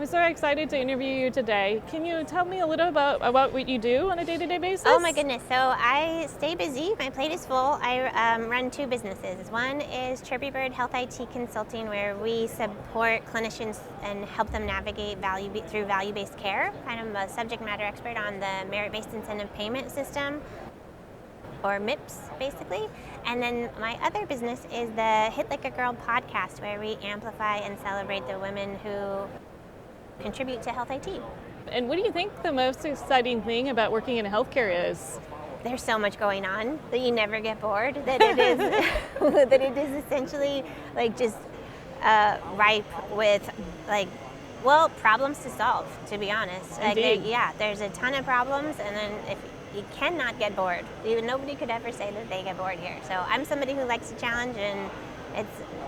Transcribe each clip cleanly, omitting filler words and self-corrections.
I'm so excited to interview you today. Can you tell me a little about what you do on a day-to-day basis? Oh my goodness, so I stay busy. My plate is full. I run two businesses. One is Chirpy Health IT Consulting, where we support clinicians and help them navigate through value-based care. Kind of a subject matter expert on the merit-based incentive payment system, or MIPS, basically. And then my other business is the Hit Like a Girl podcast, where we amplify and celebrate the women who contribute to health IT. And what do you think the most exciting thing about working in healthcare is? There's so much going on that you never get bored, that it is that it is essentially like just ripe with problems to solve, to be honest. There's a ton of problems, and then if you cannot get bored. Even nobody could ever say that they get bored here. So I'm somebody who likes a challenge, and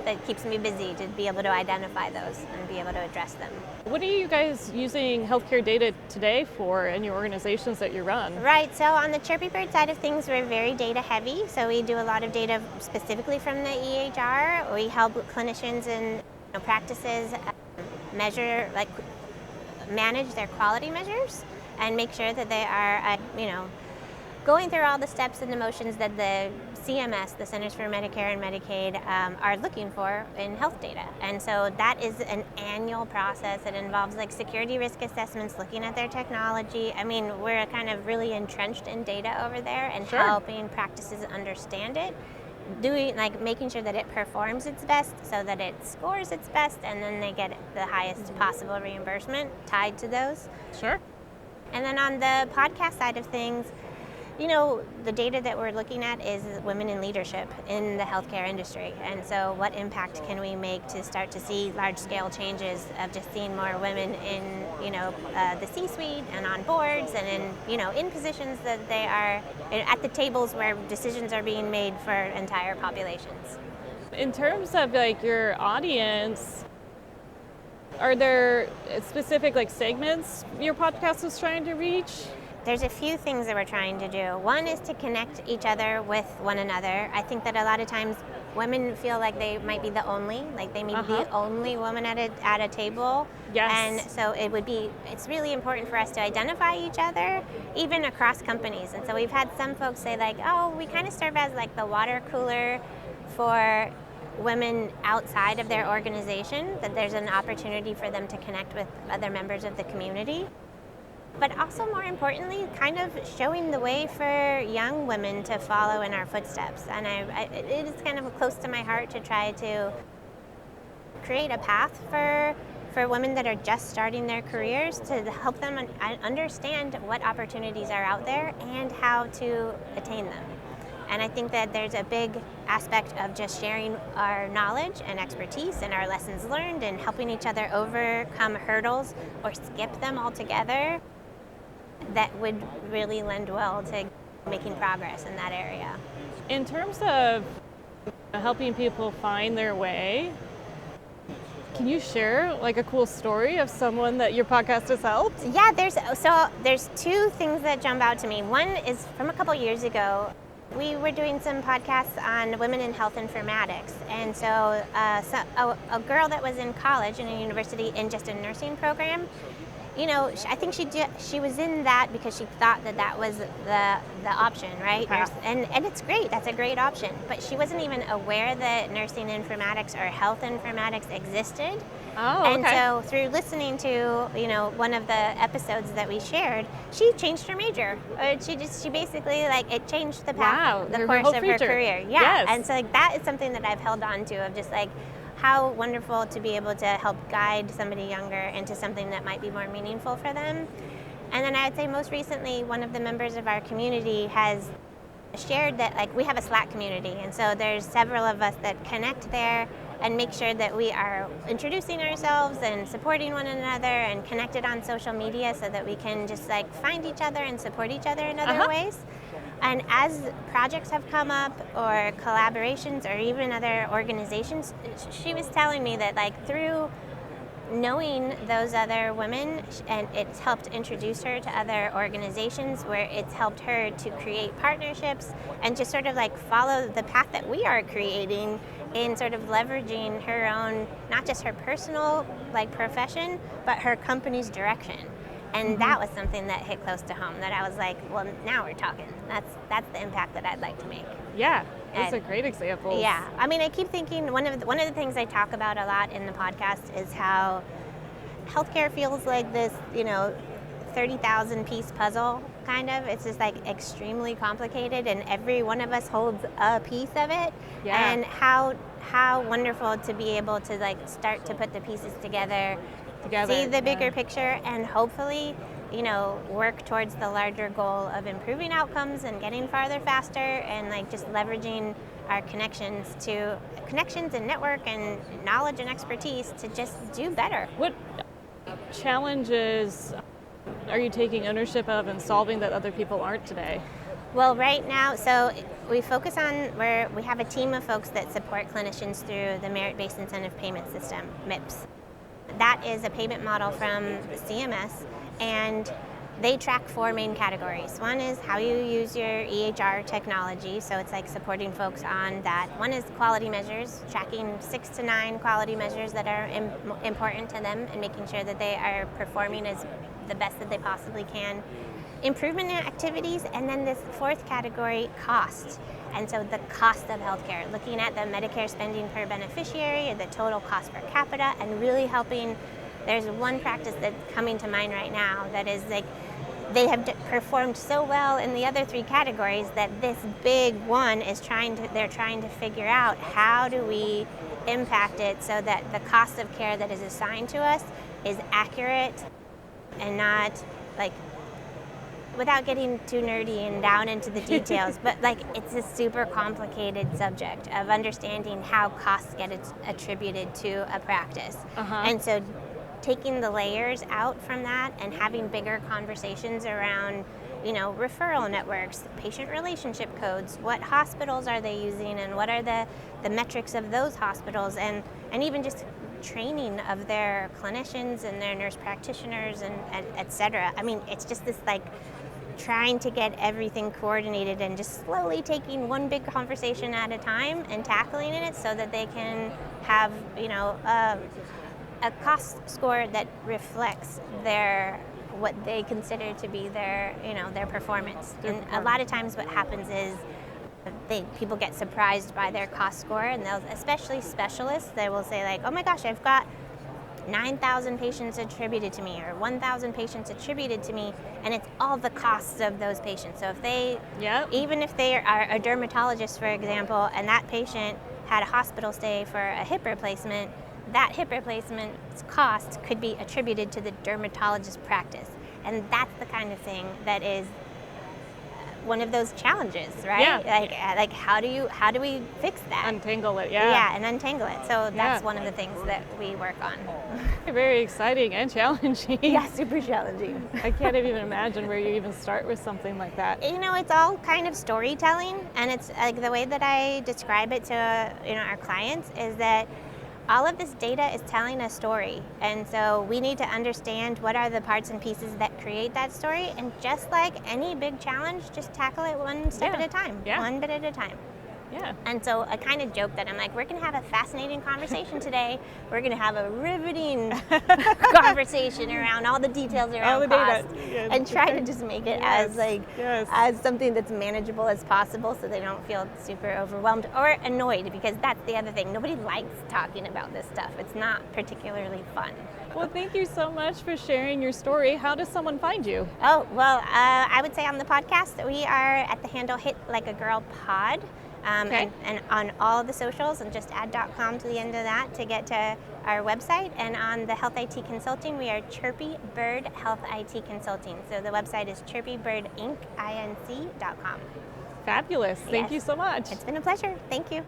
that keeps me busy to be able to identify those and be able to address them. What are you guys using healthcare data today for in your organizations that you run? Right, so on the Chirpy Bird side of things, we're very data heavy. So we do a lot of data specifically from the EHR. We help clinicians and practices manage their quality measures and make sure that they are, going through all the steps and the motions that the CMS, the Centers for Medicare and Medicaid, are looking for in health data. And so that is an annual process. It involves security risk assessments, looking at their technology. I mean, we're kind of really entrenched in data over there and Sure. helping practices understand it, making sure that it performs its best so that it scores its best, and then they get the highest possible reimbursement tied to those. Sure. And then on the podcast side of things, the data that we're looking at is women in leadership in the healthcare industry. And so what impact can we make to start to see large-scale changes of just seeing more women in, the C-suite and on boards and in positions that they are at the tables where decisions are being made for entire populations. In terms of your audience, are there specific segments your podcast is trying to reach? There's a few things that we're trying to do. One is to connect each other with one another. I think that a lot of times women feel like they might be the only woman at a table. Yes. And so it's really important for us to identify each other, even across companies. And so we've had some folks say we kind of serve as the water cooler for women outside of their organization, that there's an opportunity for them to connect with other members of the community. But also, more importantly, kind of showing the way for young women to follow in our footsteps. And it is kind of close to my heart to try to create a path for women that are just starting their careers, to help them understand what opportunities are out there and how to attain them. And I think that there's a big aspect of just sharing our knowledge and expertise and our lessons learned and helping each other overcome hurdles or skip them altogether that would really lend well to making progress in that area. In terms of helping people find their way, can you share a cool story of someone that your podcast has helped? Yeah, there's two things that jump out to me. One is from a couple years ago. We were doing some podcasts on women in health informatics, and so a girl that was in college in a university in just a nursing program, I think she was in that because she thought that was the option, right? Okay. And it's great. That's a great option. But she wasn't even aware that nursing informatics or health informatics existed. Oh, and okay. so through listening to one of the episodes that we shared, she changed her major. She basically it changed the path, the course of her career. Yeah. Yes. And so that is something that I've held on to, of just how wonderful to be able to help guide somebody younger into something that might be more meaningful for them. And then I would say most recently, one of the members of our community has shared that we have a Slack community, and so there's several of us that connect there and make sure that we are introducing ourselves and supporting one another and connected on social media so that we can just find each other and support each other in other ways. And as projects have come up or collaborations or even other organizations, she was telling me that through knowing those other women, and it's helped introduce her to other organizations where it's helped her to create partnerships and just sort of like follow the path that we are creating in sort of leveraging her own, not just her personal like profession, but her company's direction. And that was something that hit close to home, that I was like, well, now we're talking. That's the impact that I'd like to make. Yeah, those are great examples. Yeah, I mean, I keep thinking one of the things I talk about a lot in the podcast is how healthcare feels like this, 30,000 piece puzzle kind of. It's just like extremely complicated, and every one of us holds a piece of it. Yeah. And how wonderful to be able to like start to put the pieces together, see the bigger picture, and hopefully, work towards the larger goal of improving outcomes and getting farther faster, and like just leveraging our connections and network and knowledge and expertise to just do better. What challenges are you taking ownership of and solving that other people aren't today? Well, right now, so we focus on where we have a team of folks that support clinicians through the Merit-Based Incentive Payment System, MIPS. That is a payment model from CMS, and they track 4 main categories. One is how you use your EHR technology, so it's like supporting folks on that. One is quality measures, tracking 6 to 9 quality measures that are important to them and making sure that they are performing as the best that they possibly can. Improvement in activities, and then this 4th category, cost. And so the cost of healthcare, looking at the Medicare spending per beneficiary or the total cost per capita, and really helping. There's one practice that's coming to mind right now that is like, they have performed so well in the other 3 categories that this big one is they're trying to figure out how do we impact it so that the cost of care that is assigned to us is accurate and not like, without getting too nerdy and down into the details, but like it's a super complicated subject of understanding how costs get attributed to a practice. And so taking the layers out from that and having bigger conversations around, referral networks, patient relationship codes, what hospitals are they using and what are the metrics of those hospitals, and even just training of their clinicians and their nurse practitioners and et cetera. I mean, it's just this like trying to get everything coordinated and just slowly taking one big conversation at a time and tackling it so that they can have, a cost score that reflects what they consider to be their performance. And a lot of times what happens is people get surprised by their cost score, and especially specialists, they will say like, oh my gosh, I've got 9,000 patients attributed to me or 1,000 patients attributed to me, and it's all the costs of those patients. So even if they are a dermatologist, for example, and that patient had a hospital stay for a hip replacement, that hip replacement's cost could be attributed to the dermatologist practice. And that's the kind of thing that is one of those challenges, right? Yeah. Like how do we fix that? Untangle it, yeah. Yeah, and untangle it. So that's one of the things that we work on. Very exciting and challenging. Yeah, super challenging. I can't even imagine where you even start with something like that. It's all kind of storytelling, and it's like the way that I describe it to our clients is that all of this data is telling a story, and so we need to understand what are the parts and pieces that create that story, and just like any big challenge, just tackle it one step at a time, one bit at a time. Yeah. And so I kind of joke that I'm like, we're going to have a fascinating conversation today. We're going to have a riveting conversation around all the details around all the cost, data. and try to just make it as something that's manageable as possible, so they don't feel super overwhelmed or annoyed, because that's the other thing. Nobody likes talking about this stuff. It's not particularly fun. Well, thank you so much for sharing your story. How does someone find you? Oh, well, I would say on the podcast, we are at the handle Hit Like a Girl Pod. And on all the socials, and just add.com to the end of that to get to our website. And on the Health IT Consulting, we are Chirpy Bird Health IT Consulting. So the website is chirpybirdinc.com. Fabulous. Thank you so much. It's been a pleasure. Thank you.